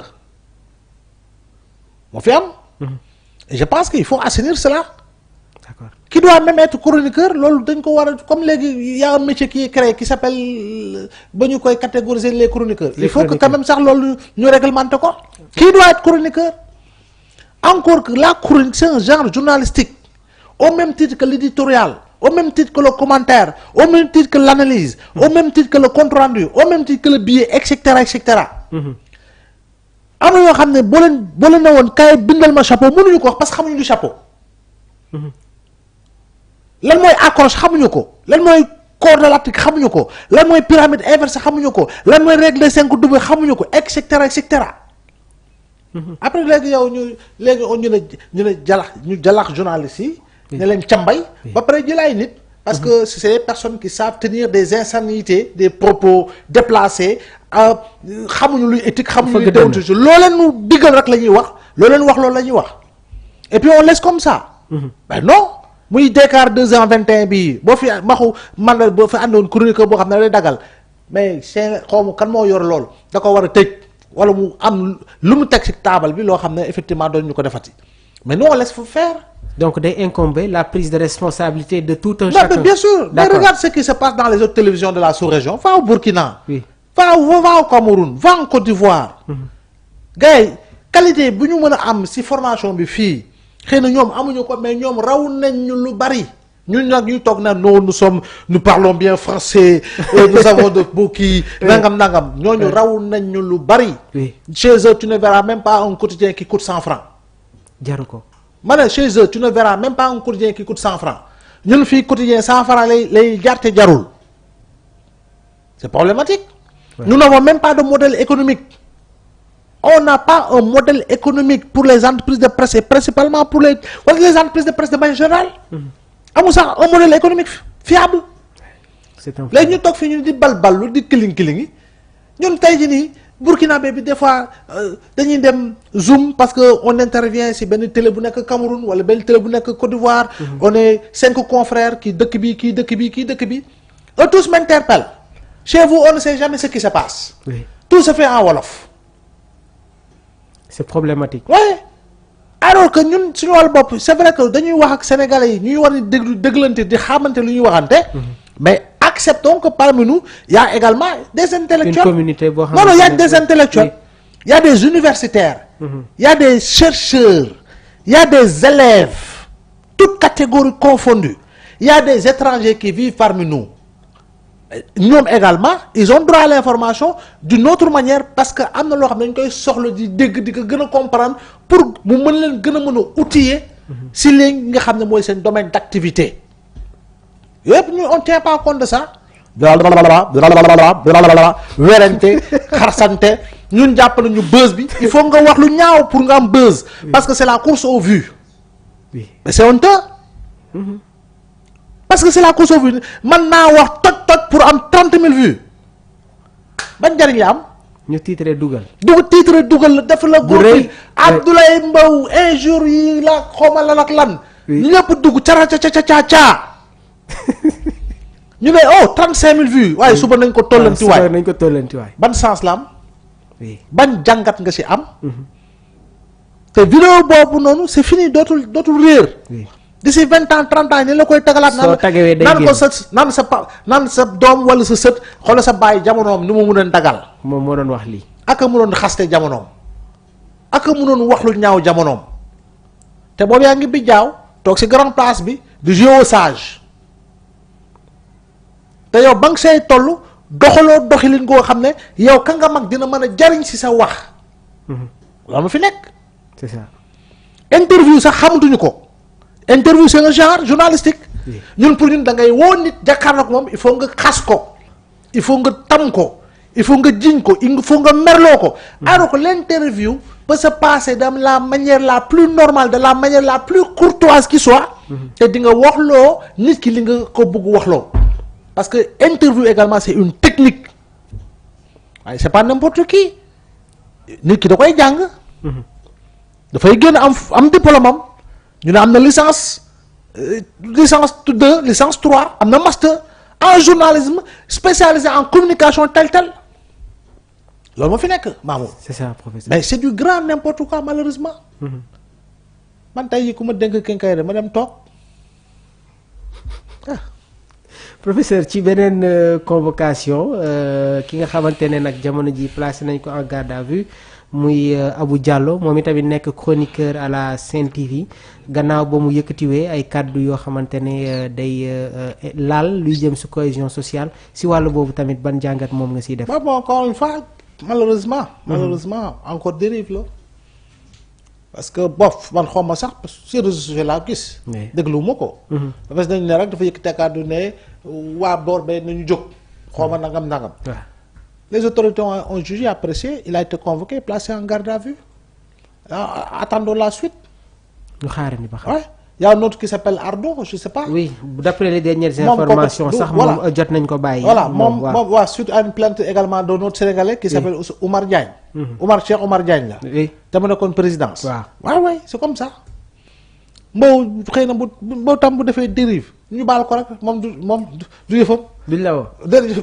moo fi am. et je pense qu'il faut assainir cela. d'accord. qui doit même être chroniqueur loolu dañ ko war a comme léegi y a un métier qui est créé qui s'appelle ba ñu koy catégoriser les chroniqueurs. il faut que quand même sax loolu ñu réglementer ko. qui doit être chroniqueur. encore que la chronique c'est un genre journalistique au même titre que l'éditorial, au même titre que le commentaire, au même titre que l'analyse, au même titre que le compte rendu, au même titre que le billet, etc., etc. am na yoo xam ne boo leen ne woon kaay bindal ma chapeau mënuñu ko wax parce que xamuñu du chapeau. lan mooy accroche xamuñu ko lan mooy corde lactique xamuñu ko lan mooy pyramide inversée xamuñu ko lan mooy règle des 5 W xamuñu ko et cetera et cetera. après léegi yow ñu ne jalax journalistes yi. ne leen cambay. ba pare jëlaay nit. parce que c'est des personnes qui savent tenir des insanités des propos déplacés xamuñu luy éthique xamuñu luy déontologie loo leen nu diggal rek la ñuy wax loo leen wax loolu la ñuy wax et puis on laisse comme ça. ben non muy Dakar 2h21 bii boo fi maxu man boo fi àndoon chroniqueur boo xam ne lay dagal mais c'est xawma kan moo yor loolu da ko war a tëj wala mu am lu mu teg ci taabal bi loo xam ne effectivement doon ñu ko defati mais nous on laisse faire. Donc, d'incomber la prise de responsabilité de tout un chacun. Bien sûr. Mais regarde ce qui se passe dans les autres télévisions de la sous-région. Va au Burkina. Oui. Va au Cameroun. Va en Côte d'Ivoire. Gars, qualité, si nous avons une formation de filles, mais nous avons bari. Nous parlons bien français, nous avons de bouquets, nangam. Nous bari. Chez eux, tu ne verras même pas un quotidien qui coûte 100 francs. Djaruko. Chez eux, tu ne verras même pas un quotidien qui coûte 100 francs. Nous, filles quotidien 100 francs, les gardes jaroul. C'est problématique. Ouais. Nous n'avons même pas de modèle économique. On n'a pas un modèle économique pour les entreprises de presse et principalement pour les entreprises de presse de manière générale. Un modèle économique fiable. C'est un fait. Nous sommes nous disons balbal, nous disons killing. Nous sommes Burkinabé bi des fois dañuy dem zoom parce que on intervient si benn télé bu nekk Cameroun wala benn télé bu nekk Côte d'Ivoire. On est 5 confrères qui dëkk bi. Eux tous m'interpellent. Chez vous on ne sait jamais ce qui se passe. Oui. Tout se fait en wolof. C'est problématique. Oui. Alors que ñun suñu wàllu bopp c'est vrai que dañuy wax ak sénégalais yi ñuy war a déglante di xamante lu ñuy waxante. Mais acceptons que parmi nous, il y a également des intellectuels. Une communauté. Non, il y a des intellectuels. Il y a des universitaires. Il y a des chercheurs. Il y a des élèves. Toutes catégories confondues. Il y a des étrangers qui vivent parmi nous. Nous également, ils ont droit à l'information d'une autre manière parce que am na loo xam ne dañ koy soxla di dégg di ko gën a comprendre pour mu mën leen gën a mën a outiller si li nga xam ne mooy seen domaine d'activité. Yep, nous on ne tient pas compte de ça. Werante, xarsante, ñun japp nañu buzz bi, il faut nga wax lu ñaaw pour nga am buzz parce que c'est la course aux vues. Oui. Mais c'est honteux. Parce que c'est la course aux vues. Man na wax tot pour am 30 000 vues. Ban jariñ la am? Ñu titre dugal. Titre dugal def la góor bi Abdoulaye Mbow un jour yi la xoma la ak lan. Ñepp dugg ca ñu ne 35 000 vues waaye suba nañ ko tollanti waay ban sens la am ban jàngat nga ci am te vidéo boobu noonu c'est fini dootul réer d'ici 20 ans 30 ans ni la koy tagalaat naan sa doom wala sa sët xoolal sa bàyyi jamonoom ni mu mënoon dagal moom moo doon wax lii aka mënoon xaste jamonoom aka mënoon wax lu ñaaw jamonoom te boobu yaa ngi bi jaaw toog ci grand place bi du jouer au sage te yow ba nga say toll doxaloo doxalin goo xam ne yow ka nga mag dina mën a jariñ ci sa wax loolu ma fi nekk. c'est ça. interview sax xamatuñu ko. interview c'est un genre journalistique. ñun pour ñun da ngay woo nit jàkkaarloo ak moom il faut nga xas ko. il faut nga tam ko. il faut nga jiñ ko il faut nga merloo ko. alors que l'interview peut se passer de la manière la plus normale de la manière la plus courtoise qui soit. te di nga waxloo nit ki li nga ko bëgg waxloo. parce que interview également c'est une technique. waaye c'est pas n'importe qui. nit ki da koy jàng. dafay génn am diplôme am. ñu ne am na licence 2 licence 3 am na master en journalisme spécialisé en communication tel loolu moo fi nekk Mamour. c'est ça professeur. mais c'est du grand n'importe quoi malheureusement. man tey ku ma dénk Kenkayre ma dem toog professeur ci beneen convocation ki nga xamante ne nag jamono ji placé nañ ko en garde à vue muy Abou Diallo moom itamit nekk chroniqueur à la Sen TV gannaaw ba mu yëkkatiwee ay kàddu yoo xamante ne day laal luy jëm si cohésion sociale si wàllu boobu tamit ban jàngat moom nga siy def. bon encore une fois malheureusement encore dérive la parce que bof man xaw ma sax sur réseaux sociaux laa gis. déglu ma ko. parce que dañu ne rek dafa yëkkati kàddu ne waa boor bee nañu jóg xaw ma nangam. Les autorités ont jugé, apprécié, il a été convoqué, placé en garde à vue. Attendons la suite. Ouais. Il y a un autre qui s'appelle Ardo, je ne sais pas. Oui, d'après les dernières informations, ça, voilà. Voilà, suite à une plainte également d'un autre Sénégalais qui s'appelle Oumar Diagne. Cheikh Oumar Diagne là. Oui. Tu as une présidence. Ouais, c'est comme ça. Bon, xëy na bu tam bu defee dérive ñu baal ko rek moom du yëfam. duñ la woo.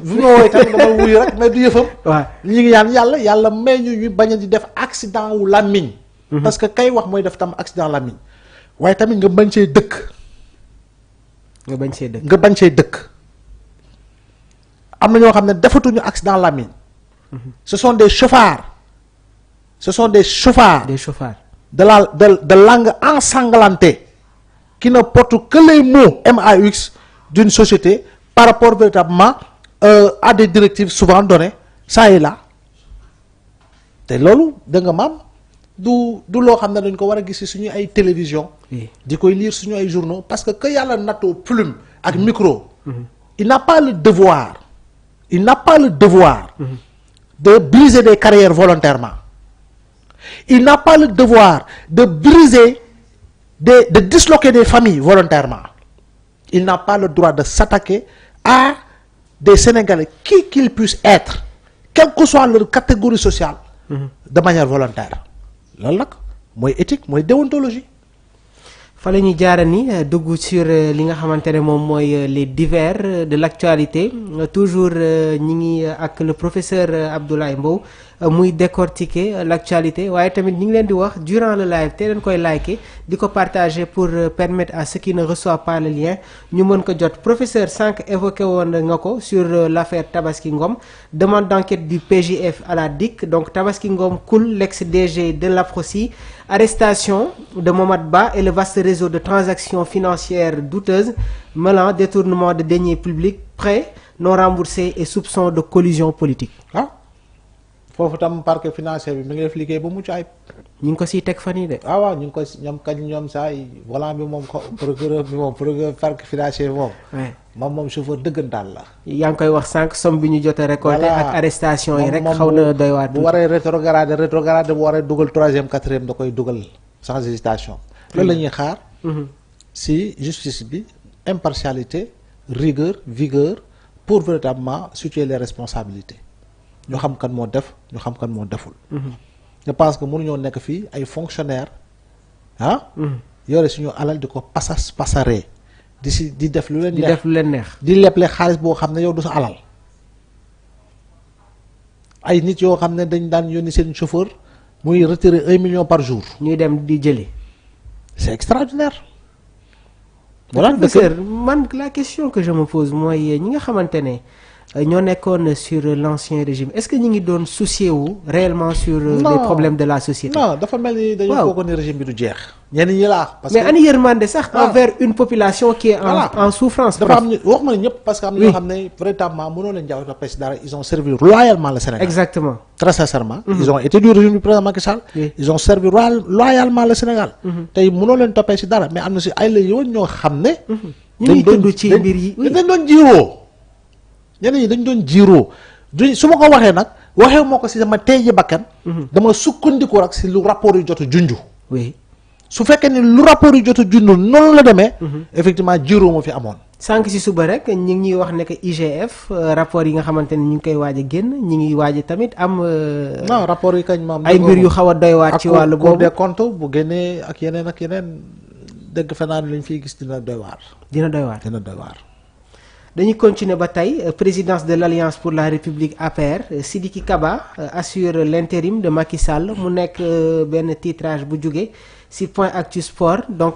bu ma woowee tamit dama wuyu rek mais du yëfam. waaw ñu ngi ñaan yàlla may ñu bañ a di def accident wu làmmiñ. parce que kay wax mooy def tam accident làmmiñ waaye tamit nga bañ see dëkk. nga bañ see dëkk. am na ñoo xam ne defatuñu accident làmmiñ. ce sont des chauffards. Des chauffards. De langue ensanglantée qui ne portent que les mots MAX d'une société par rapport véritablement à des directives souvent données ça et là te loolu da nga maam du loo xam ne dañ ko war a gis ci suñu ay télévision di koy lire suñu ay journaux parce que yàlla nattoo plume ak micro il n'a pas le devoir de briser des carrières volontairement. Il n'a pas le devoir de briser, de disloquer des familles volontairement. Il n'a pas le droit de s'attaquer à des Sénégalais, qui qu'ils puissent être, quelle que soit leur catégorie sociale, de manière volontaire. Loolu nag mooy éthique mooy déontologie. fa la ñuy jaara ni dugg sur li nga xamante ne moom mooy les divers de l'actualité toujours ñi ngi ak le professeur Abdoulaye Mbow muy décortiquer l'actualité waaye tamit ñi ngi leen di wax durant le live te leen koy liker di ko partager pour permettre à ceux qui ne reçoivent pas le lien ñu mën ko jot. Professeur sànq évoqué woon nga ko sur l'affaire Tabaski Ngom, demande d'enquête du PJF à la DIC, donc Tabaski Ngom coule, l'ex-DG de l'APROSI, arrestation de Momad Ba et le vaste réseau de transactions financières douteuses mêlant détournement de deniers publics, prêts non remboursés et soupçons de collusion politique. foofu tam parquet financier bi mi ngi def liggéey ba mucc ayib. ñu ngi ko siy teg fan yii de. waaw ñu ngi ko ñoom saa yi volant bi moom procureur bi moom procureur parquet financier bi moom chauffeur dëggantaan la. yaa ngi koy wax sànq somme bi ñu jot a récolté ak arrestation yi rek xaw na doy waar. bu waree rétrogradé bu waree dugal 3e 4e da koy dugal sans hésitation. loolu la ñuy xaar. si justice bi impartialité rigueur vigueur pour véritablement situer les responsabilités. ñu xam kan moo def ñu xam kan moo deful. je pense que mënuñoo nekk fii ay fonctionnaires yore suñu alal di ko pasaree di def lu leen neex di leble xaalis boo xam ne yow du sa alal. ay nit yoo xam ne dañ daan yónni seen chauffeur muy retirer 1 million par jour. ñuy dem di jëli. c'est extraordinaire. voilà professeur man la question que je me pose mooy ñi nga xamante ne. ñoo nekkoon sur l'ancien régime est-ce que ñu ngi doon soucier wu réellement sur les problèmes de la société. non dafa mel ni dañu foogoon ni régime bi du jeex. ñenn ñi la parce que mais ani yërmande sax envers une population qui est en souffrance. dafa am wax ma ne ñëpp parce que am na ñoo xam ne véritablement mënoo leen jàpp toppee si dara ils ont servi loyalement le Sénégal. exactement très sincèrement. ils ont été du régime du président Macky Sall. ils ont servi loyalement le Sénégal. tey mënoo leen toppee si dara mais am na si ay la yoon ñoo xam ne. ñu ngi tudd ci mbir yi dañ doon jiiroo. ñeneen ñi dañ doon jiiroo su ma ko waxee nag waxee moo ko si sama tey ji bakkan. dama sukkandiku rek si lu rapport yu jot a junj. oui su fekkee ni lu rapport yu jot a junj noonu la demee. effectivement jiiroo moo fi amoon. sànq si suba rek ñu ngi ñuy wax ne que IGF rapport yi nga xamante ne ñu ngi koy waaj a génn ñu ngi waaj a tamit am. non rapport yi kañ moom. ay mbir yu xaw a doy waat ci wàllu boobu Cour des comptes bu génnee ak yeneen dëgg fa naan lañ fiy gis dina doy waar. dina doy waar dina doy waar. dañuy continuer ba tey présidence de l'Alliance pour la République APR Sidiki Kaba assure l'intérim de Macky Sall mu nekk benn titrage bu jóge ci Point Actu Sport donc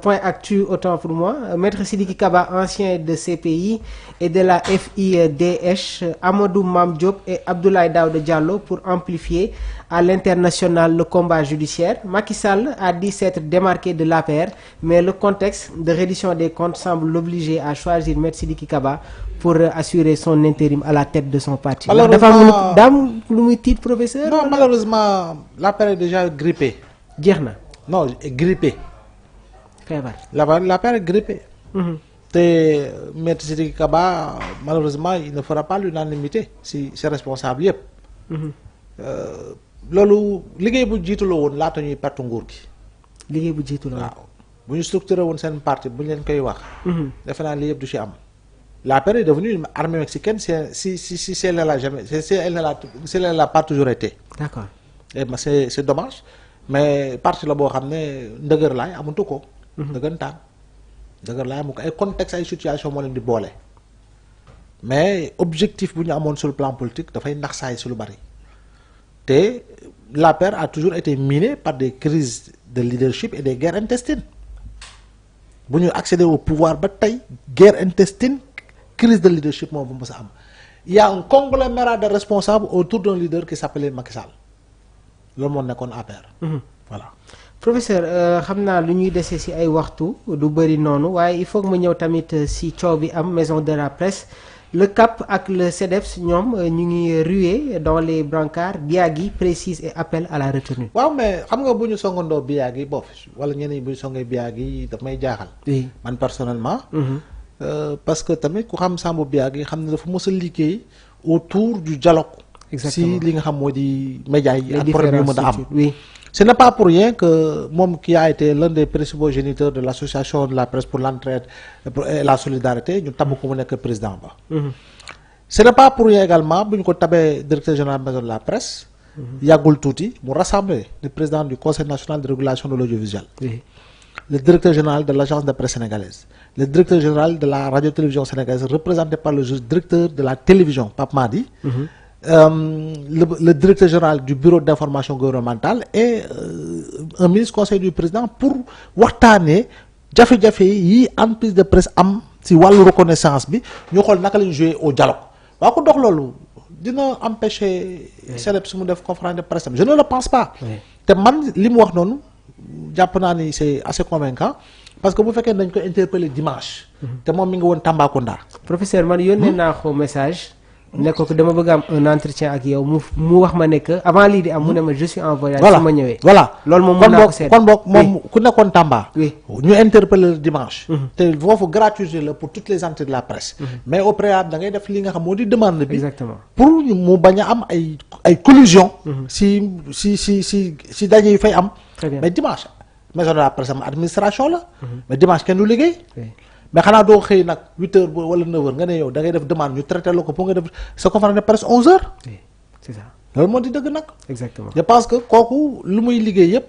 Point Actu autant pour moi maître Sidiki Kaba ancien de CPI et de la FIDH Amadou Mame Diop et Abdoulaye Daouda Diallo pour amplifier à l'international le combat judiciaire. Macky Sall a dit s'être démarqué de l'APR mais le contexte de reddition des comptes semble l'obliger à choisir maître Sidiki Kaba pour assurer son intérim à la tête de son parti. dafa am daam lu muy tiit professeur. non malheureusement l'APR est déjà grippé. jeex na. non grippé. feebar. l'APR est grippé. te maître Sidiki Kaba malheureusement il ne fera pas l'unanimité si ses responsables yëpp. loolu liggéey bu jiitu la woon laata ñuy perte nguur gi. liggéey bu jiitu la woon. waaw bu ñu structuré woon seen parti bu ñu leen koy wax. defe naa lii yëpp du ci am. l'APR est devenue une armée mexicaine si elle ne l'a pas toujours été. d'accord. et c'est dommage mais parti la boo xam ne ndëgër laay amutu ko. dëggantaan ndëgër laay amu ko ay contexte ay situation moo leen di boole. mais objectif bu ñu amoon sur le plan politique dafay nax saay si lu bari. te l'APR a toujours été minée par des crises de leadership et des guerres intestines bu ñu accéder au pouvoir ba tey guerre intestine crise de leadership moo bu mës a am il y a un conglomérat de responsables autour d'un leader qui s'appelait Macky Sall loolu moo nekkoon APR. voilà. professeur xam naa lu ñuy dese ci ay waxtu du bëri noonu waaye il faut que ma ñëw tamit ci coow bi am maison de la presse. Le CAP ak le CEDEPS ñoom ñu ngi ruer dans les brancards Biagui précise et appelle à la retenue. waaw mais xam nga bu ñu songandoo Biagui boof wala ñeneen ñi bu ñu songee Biagui daf may jaaxal. oui man personnellement. parce que tamit ku xam Sambou Biagui xam ne dafa mës a liggéey autour du dialogue. exactement si li nga xam moo di médias yi. ak problème yu mën a am. oui. ce n'est pas pour rien que moom qui a été l'un des principaux géniteurs de l'association de la presse pour l'entraide et la solidarité ñu tabb ko mu nekk président ba. ce n'est pas pour rien également bu ñu ko tabee directeur général maison de la presse. yàggul tuuti mu rassembler le président du conseil national de régulation de l'audiovisuel. oui. le directeur général de l'agence de presse sénégalaise. le directeur général de la radio-télévision sénégalaise représenté par le directeur de la télévision Pape Madi. Le directeur général du bureau d'information gouvernementale et un ministre conseiller du président pour waxtaanee jafe-jafe yi entreprise de presse am ci wàllu reconnaissance bi ñu xool naka lañu jouer au dialogue waaw ko dox loolu dina empêcher CEDEPS mu def conférence de presse je ne le pense pas. te man li mu wax noonu jàpp naa ni c'est assez convaincant parce que bu fekkee dañ ko interpeller dimanche. te moom mi ngi woon Tambacounda. professeur man yónnee naa ko message. ne ko dama bëgg am un entretien ak yow mu wax ma ne que avant lii di am mu ne ma je suis en voyage. voilà su ma ñëwee. voilà loolu moom mën naa ko seet kon boog moom ku nekkoon Tamba. oui ñu interpeller dimanche. te foofu gratuité la pour toutes les entités de la presse. mais au préalable da ngay def li nga xam moo di demande bi. exactement pour mu bañ a am ay collusion. si daje yi fay am. très bien mais dimanche maison de la presse am administration la. mais dimanche kenn du liggéey. oui. mais xanaa doo xëy nag 8h wala 9h nga ne yow da ngay def demande ñu traité la ko pour nga def sa conférence de presse 11h. oui c'est ça loolu moo di dëgg nag. exactement je pense que kooku lu muy liggéey yëpp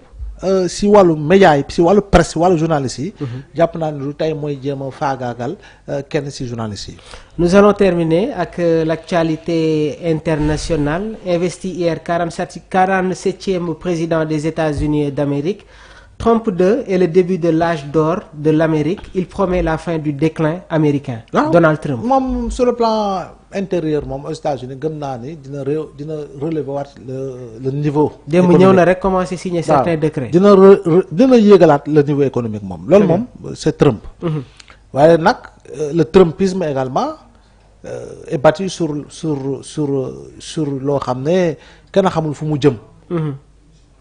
si wàllu média yi si wàllu presse si wàllu journaliste yi. jàpp naa ne lu tey mooy jéem a faagaagal kenn si journaliste yi. Nous allons terminer avec l'actualité internationale. Investi hier 47e président des États-Unis d'Amérique. Trump 2 est le début de l'âge d'or de l'Amérique. Il promet la fin du déclin américain. Donald Trump. moom sur le plan intérieur moom aux États-Unis gëm naa ni dina relever waat le niveau. démb ñëw na rek commencer signer certains décrets. dina yéegalaat le niveau économique moom. loolu moom c'est Trump. waaye nag le Trumpisme également est bâti sur loo xam ne kenn xamul fu mu jëm.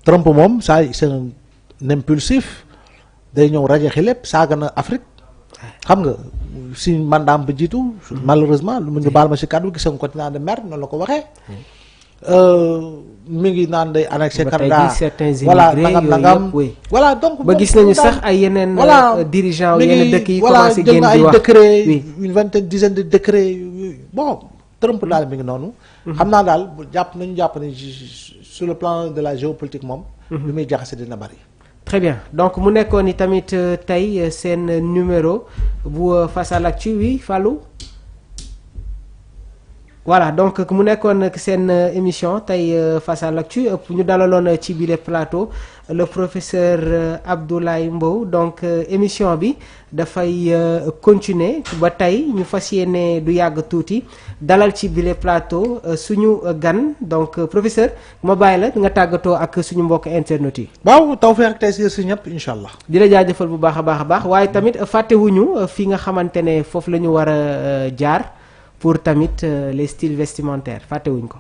Trump moom ça c'est un impulsif day ñëw rajaxi lépp saaga na Afrique xam nga si mandaam ba jiitu malheureusement lu mu ñu baal ma si kàddu gis nga continent de merde noonu la ko waxee mi ngi naan day annexé Canada voilà nangam voilà donc ba gis nañu sax ay yeneen dirigeants yeneen dëkk yi commencé génn di wax ay décret une vingtaine dizaine de décrets bon Trump daal mi ngi noonu xam naa daal jàpp ni sur le plan de la géopolitique moom lu muy jaxase dina bari. Très bien donc mu nekkoon ni tamit tey seen numéro bu face à l'actu oui Fallou voilà donc mu nekkoon seen émission tey face à l'actu ñu dalaloon ci bile plateau le professeur Abdoulaye Mbow donc émission bi dafay continuer ba tey ñu fas yéene du yàgg tuuti dalal ci bile plateau suñu gan donc professeur ma bàyyi la nga tàggatoo ak suñu mbokk internet yi. waaw tawfeex ak tey si ñëpp incha allah. di la jaajëfal bu baax a baax waaye tamit fàttewuñu fi nga xamante ne foofu la ñu war a jaar. pour tamit les styles vestimentaires fàttewuñ ko.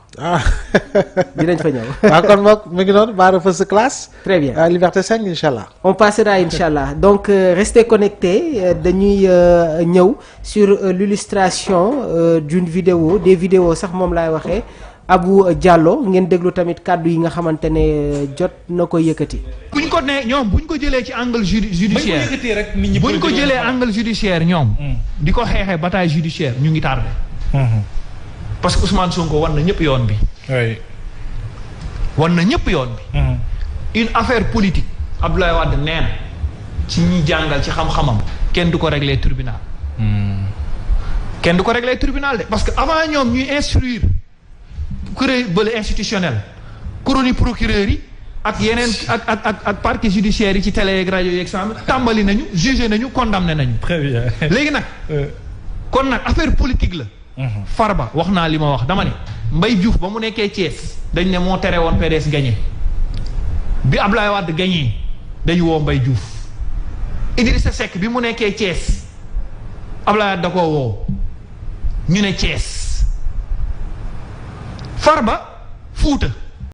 dinañ fa ñëw. waaw kon moom mi ngi noonu Bara First Class. très bien Liberté 5 incha allah. on passera incha allah donc restez connectés dañuy ñëw sur l'illustration d'une vidéo des vidéos sax moom laay waxee Abou Diallo ngeen déglu tamit kàddu yi nga xamante ne jot na ko yëkkati. buñ ko ne ñoom buñ ko jëlee ci angle judiciaire buñ ko jëlee angle judiciaire ñoom. di ko xeexee bataille judiciaire ñu ngi tardé. parce que Ousmane Sonko war na ñëpp yoon bi. oui. war na ñëpp yoon bi. une affaire politique Abdoulaye Wade nee na ci ñi jàngal ci xam-xamam kenn du ko régler tribunal. kenn du ko régler tribunal de parce que avant ñoom ñuy instruire kuréel bële institutionnel kuréelu procureur yi ak yeneen ak parquet judiciaire yi ci télé yeeg rajo yeeg sàmm tàmbali nañu jugé nañu condamné nañu. très bien léegi nag. kon nag affaire politique la. Farba wax naa li ma wax dama ne Mbaye Diouf ba mu nekkee Thiès dañ ne moo tere woon PDS gagné bi Ablaye Wade gagné dañu woo Mbaye Diouf Idrissa Seck bi mu nekkee Thiès Ablaye Wade da koo woo ñu ne Thiès Farba Fuuta